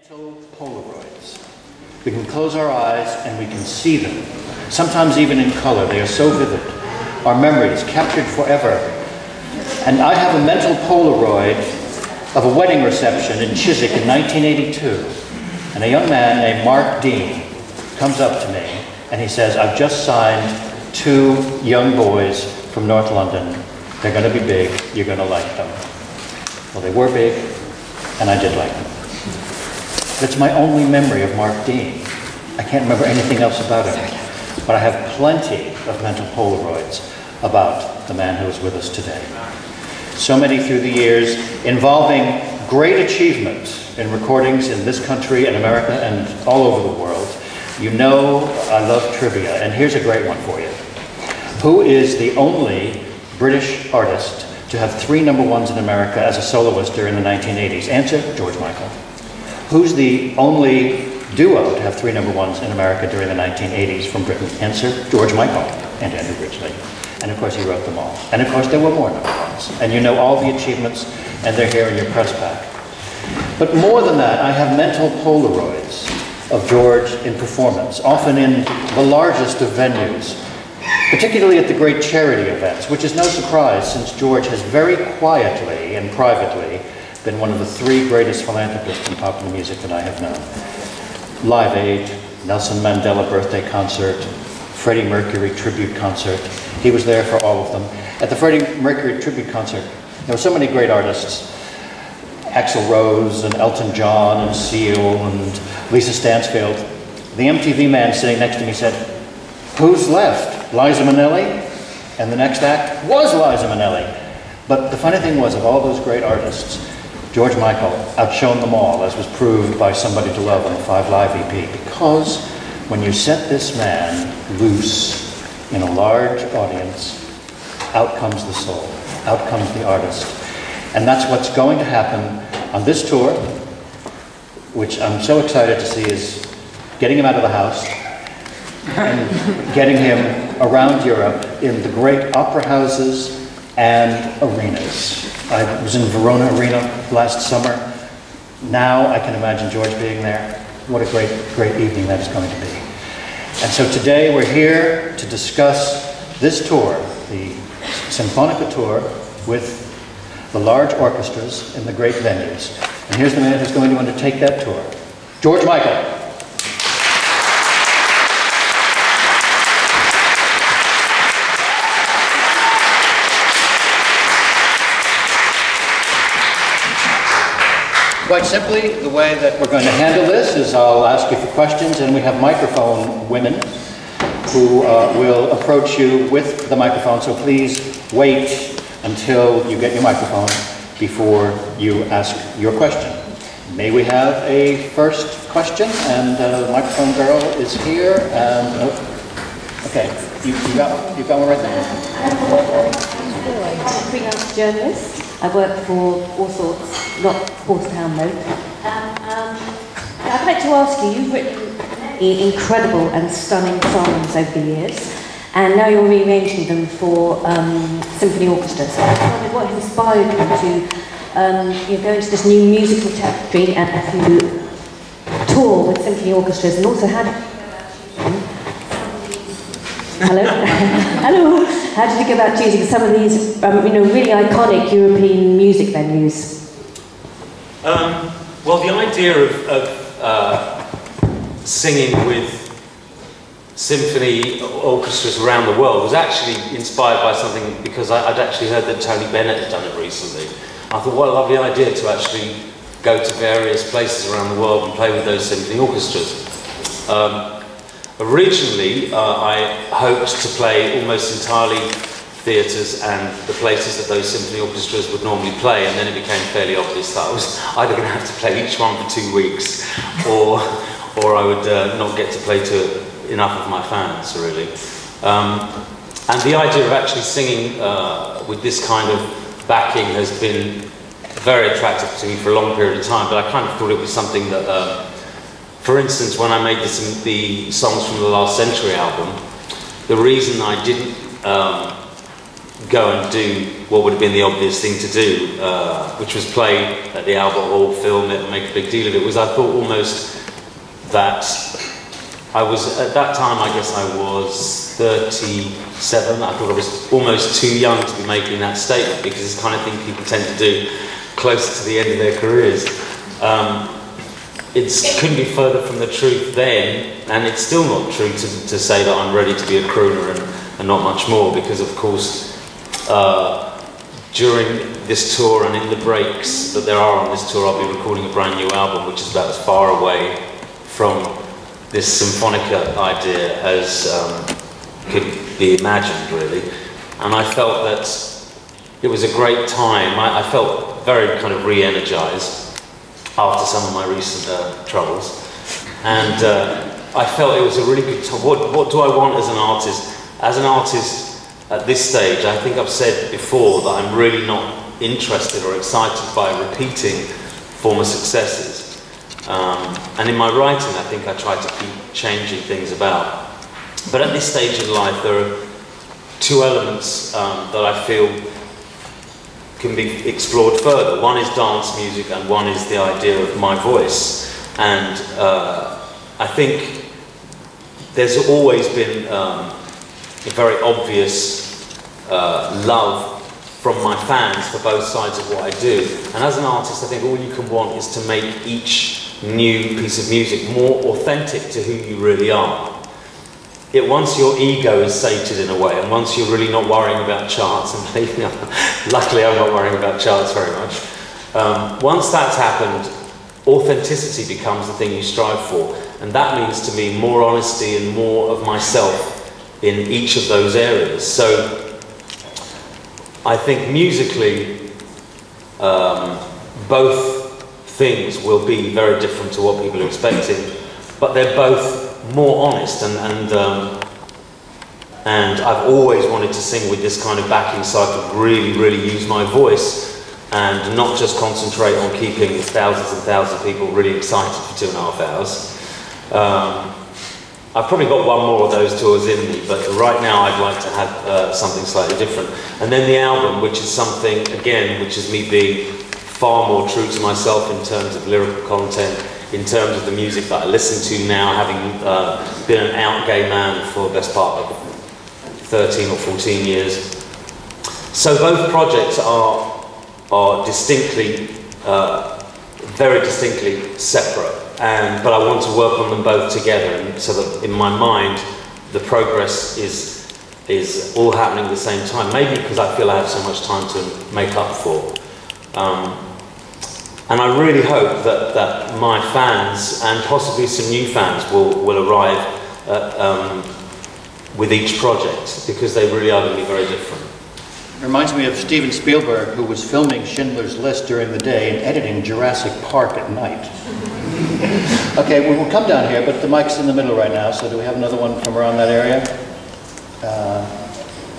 mental Polaroids. We can close our eyes and we can see them, sometimes even in color. They are so vivid. Our memory is captured forever. And I have a mental Polaroid of a wedding reception in Chiswick in 1982. And a young man named Mark Dean comes up to me and he says, I've just signed 2 young boys from North London. They're going to be big. You're going to like them. Well, they were big, and I did like them. That's my only memory of Mark Dean. I can't remember anything else about him. But I have plenty of mental Polaroids about the man who is with us today. So many through the years, involving great achievement in recordings in this country and America and all over the world. You know I love trivia, and here's a great one for you. Who is the only British artist to have 3 number 1s in America as a soloist during the 1980s? Answer, George Michael. Who's the only duo to have 3 number 1s in America during the 1980s from Britain? Answer, George Michael and Andrew Ridgeley. And of course he wrote them all. And of course there were more number 1s. And you know all the achievements, and they're here in your press pack. But more than that, I have mental Polaroids of George in performance, often in the largest of venues, particularly at the great charity events, which is no surprise since George has very quietly and privately been one of the 3 greatest philanthropists in popular music that I have known. Live Aid, Nelson Mandela birthday concert, Freddie Mercury tribute concert. He was there for all of them. At the Freddie Mercury tribute concert, there were so many great artists. Axl Rose and Elton John and Seal and Lisa Stansfield. The MTV man sitting next to me said, "Who's left? Liza Minnelli?" And the next act was Liza Minnelli. But the funny thing was, of all those great artists, George Michael outshone them all, as was proved by Somebody to Love on the 5 Live EP, because when you set this man loose in a large audience, out comes the soul, out comes the artist. And that's what's going to happen on this tour, which I'm so excited to see is getting him out of the house and getting him around Europe in the great opera houses and arenas. I was in Verona Arena last summer. Now I can imagine George being there. What a great, great evening that is going to be. And so today we're here to discuss this tour, the Symphonica tour, with the large orchestras in the great venues. And here's the man who's going to undertake that tour, George Michael. Quite simply, the way that we're going to handle this is I'll ask you for questions, and we have microphone women who will approach you with the microphone, so please wait until you get your microphone before you ask your question. May we have a first question? And the microphone girl is here, and okay, you got one right there. I'm a freelance journalist. I work for all sorts, not Portsdown though. I'd like to ask you, you've written incredible and stunning songs over the years, and now you're rearranging them for symphony orchestras. So I just wondered what inspired you to go into this new musical territory and to tour with symphony orchestras, and also how did you go about choosing some of these really iconic European music venues? Well, the idea of singing with symphony orchestras around the world was actually inspired by something, because I'd actually heard that Tony Bennett had done it recently. I thought, what a lovely idea to actually go to various places around the world and play with those symphony orchestras. Originally, I hoped to play almost entirely theatres and the places that those symphony orchestras would normally play, and then it became fairly obvious that I was either going to have to play each one for 2 weeks, or I would not get to play to enough of my fans, really. And the idea of actually singing with this kind of backing has been very attractive to me for a long period of time, but I kind of thought it was something that, for instance, when I made the songs from the Last Century album, the reason I didn't go and do what would have been the obvious thing to do, which was play at the Albert Hall, film it and make a big deal of it, was I thought almost that I was, at that time I guess I was 37, I thought I was almost too young to be making that statement, because it's the kind of thing people tend to do closer to the end of their careers. It couldn't be further from the truth then, and it's still not true to say that I'm ready to be a crooner and not much more, because of course during this tour and in the breaks that there are on this tour, I'll be recording a brand new album, which is about as far away from this Symphonica idea as could be imagined, really. And I felt that it was a great time. I felt very kind of re-energized after some of my recent troubles. And I felt it was a really good time. What do I want as an artist? As an artist at this stage, I think I've said before that I'm really not interested or excited by repeating former successes. And in my writing, I think I try to keep changing things about. But at this stage in life, there are two elements that I feel can be explored further. One is dance music, and one is the idea of my voice. And I think there's always been a very obvious love from my fans for both sides of what I do. And as an artist, I think all you can want is to make each new piece of music more authentic to who you really are. Once your ego is sated in a way, and once you're really not worrying about charts, and believe me, luckily I'm not worrying about charts very much. Once that's happened, authenticity becomes the thing you strive for. And that means to me more honesty and more of myself in each of those areas. So I think musically, both things will be very different to what people are expecting, but they're both more honest, and I've always wanted to sing with this kind of backing, so I could really use my voice and not just concentrate on keeping thousands and thousands of people really excited for 2.5 hours. I've probably got one more of those tours in me, but right now I'd like to have something slightly different. And then the album, which is something, again, which is me being far more true to myself in terms of lyrical content, in terms of the music that I listen to now, having been an out gay man for the best part of 13 or 14 years. So both projects are distinctly, very distinctly separate. But I want to work on them both together, and so that in my mind the progress is all happening at the same time. Maybe because I feel I have so much time to make up for. And I really hope that my fans, and possibly some new fans, will arrive with each project, because they really are going to be very different. It reminds me of Steven Spielberg, who was filming Schindler's List during the day and editing Jurassic Park at night. Okay, we will come down here, but the mic's in the middle right now, so do we have another one from around that area?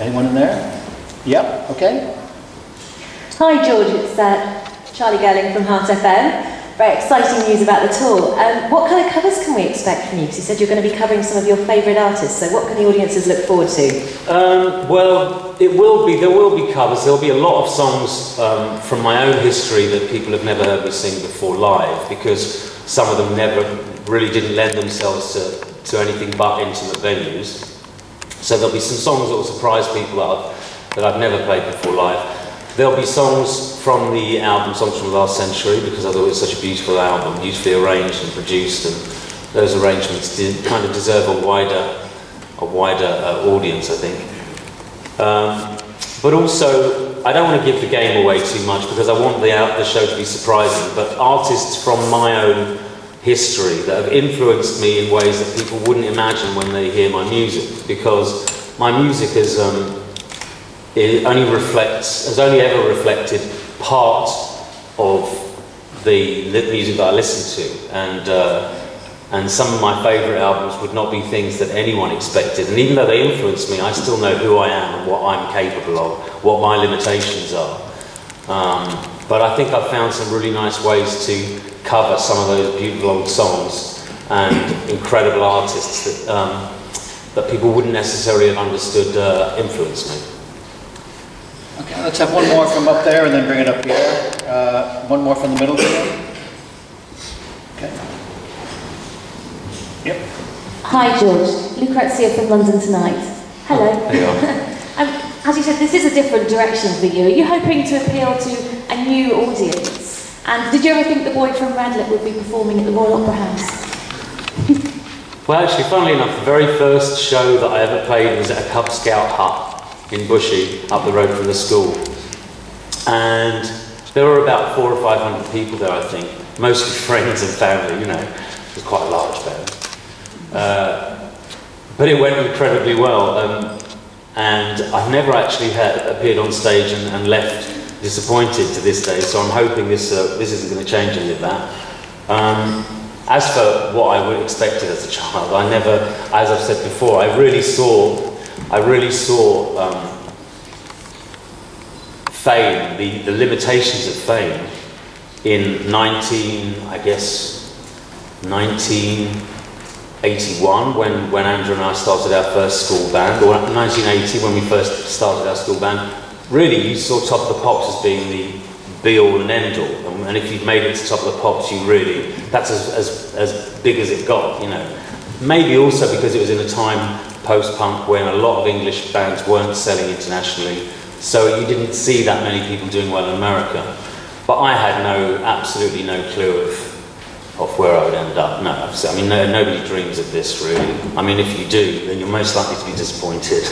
Anyone in there? Yep, okay. Hi George, it's Charlie Gerling from Heart FM. Very exciting news about the tour. What kind of covers can we expect from you? Because you said you're going to be covering some of your favourite artists, so what can the audiences look forward to? Well, there will be covers. There'll be a lot of songs from my own history that people have never heard me sing before live, because some of them really didn't lend themselves to anything but intimate venues. So there'll be some songs that will surprise people that I've never played before live. There'll be songs from the album, songs from last century, because I thought it was such a beautiful album, beautifully arranged and produced, and those arrangements kind of deserve a wider audience, I think. But also, I don't want to give the game away too much, because I want the show to be surprising, but artists from my own history that have influenced me in ways that people wouldn't imagine when they hear my music, because my music has only ever reflected part of the music that I listen to, and some of my favourite albums would not be things that anyone expected, and even though they influenced me, I still know who I am and what I'm capable of, what my limitations are. But I think I've found some really nice ways to cover some of those beautiful old songs and incredible artists that people wouldn't necessarily have understood influenced me. Okay, let's have one more from up there and then bring it up here. One more from the middle here. Okay. Yep. Hi George, Lucrezia from London Tonight. Hello. There you are. As you said, this is a different direction for you. Are you hoping to appeal to a new audience? And did you ever think the boy from Radlett would be performing at the Royal Opera House? Well, actually, funnily enough, the very first show that I ever played was at a Cub Scout hut in Bushey, up the road from the school. And there were about 400 or 500 people there, I think, mostly friends and family, you know. It was quite a large band. But it went incredibly well. And I've never actually appeared on stage and left disappointed to this day, so I'm hoping this isn't going to change any of that. As for what I would expected as a child, I never, as I've said before, I really saw fame, the limitations of fame in 1981 when Andrew and I started our first school band, or 1980 when we first started our school band. Really, you saw Top of the Pops as being the be-all and end-all, and if you'd made it to Top of the Pops, that's as big as it got, you know. Maybe also because it was in a time post-punk when a lot of English bands weren't selling internationally, so you didn't see that many people doing well in America. But I had absolutely no clue of where I would end up. No, I mean, nobody dreams of this, really. I mean, if you do, then you're most likely to be disappointed.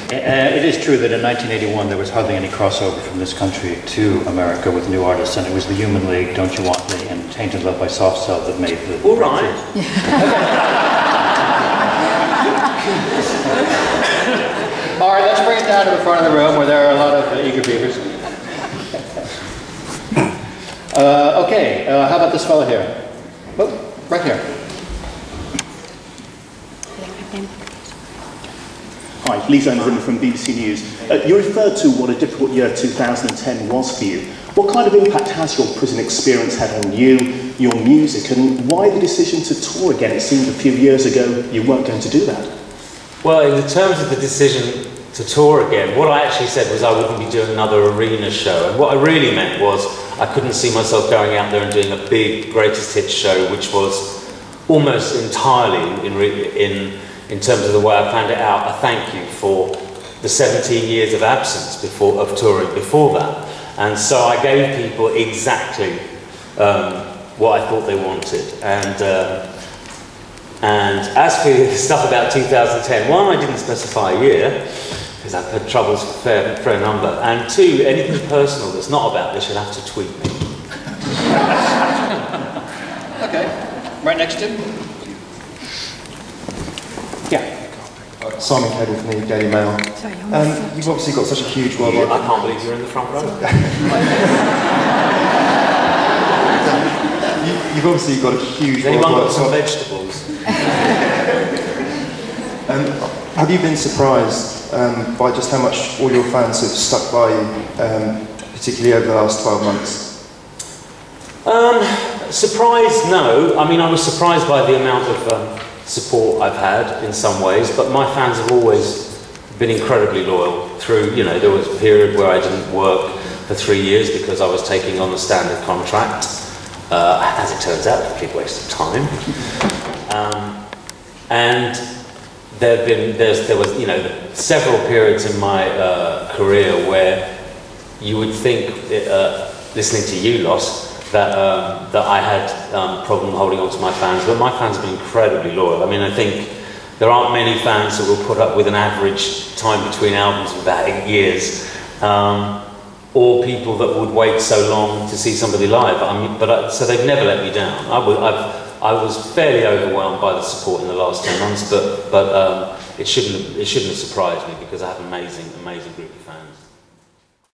It is true that in 1981 there was hardly any crossover from this country to America with new artists, and it was the Human League, Don't You Want Me, and Tainted Love by Soft Cell that made the... All right. All right, let's bring it down to the front of the room where there are a lot of eager beavers. Okay, how about this fellow here? Oh, right here. Hi, Lee Zonerin from BBC News. You referred to what a difficult year 2010 was for you. What kind of impact has your prison experience had on you, your music, and why the decision to tour again? It seemed a few years ago you weren't going to do that. Well, in terms of the decision to tour again, what I actually said was I wouldn't be doing another arena show. And what I really meant was I couldn't see myself going out there and doing a big greatest hits show, which was almost entirely in terms of the way I planned it out, a thank you for the 17 years of absence of touring before that. And so I gave people exactly what I thought they wanted. And as for the stuff about 2010, one, I didn't specify a year, because I've had troubles for a fair number. And two, anything personal that's not about this, you'll have to tweet me. Okay, right next to him. Yeah. Simon Cable from the Daily Mail. You've obviously got such a huge worldwide... I can't believe you're in the front row. You've obviously got a huge Has anyone got some worldwide... vegetables? Have you been surprised by just how much all your fans have stuck by you, particularly over the last 12 months? Surprised, no. I mean, I was surprised by the amount of support I've had in some ways, but my fans have always been incredibly loyal through, you know, there was a period where I didn't work for 3 years because I was taking on the standard contract. As it turns out, a complete waste of time. And there was, you know, several periods in my career where you would think, listening to you, Los, that I had problem holding on to my fans, but my fans have been incredibly loyal. I mean, I think there aren't many fans who will put up with an average time between albums of about 8 years, or people that would wait so long to see somebody live. I mean, so they've never let me down. I was fairly overwhelmed by the support in the last 10 months, but it shouldn't have surprised me because I have an amazing group of fans.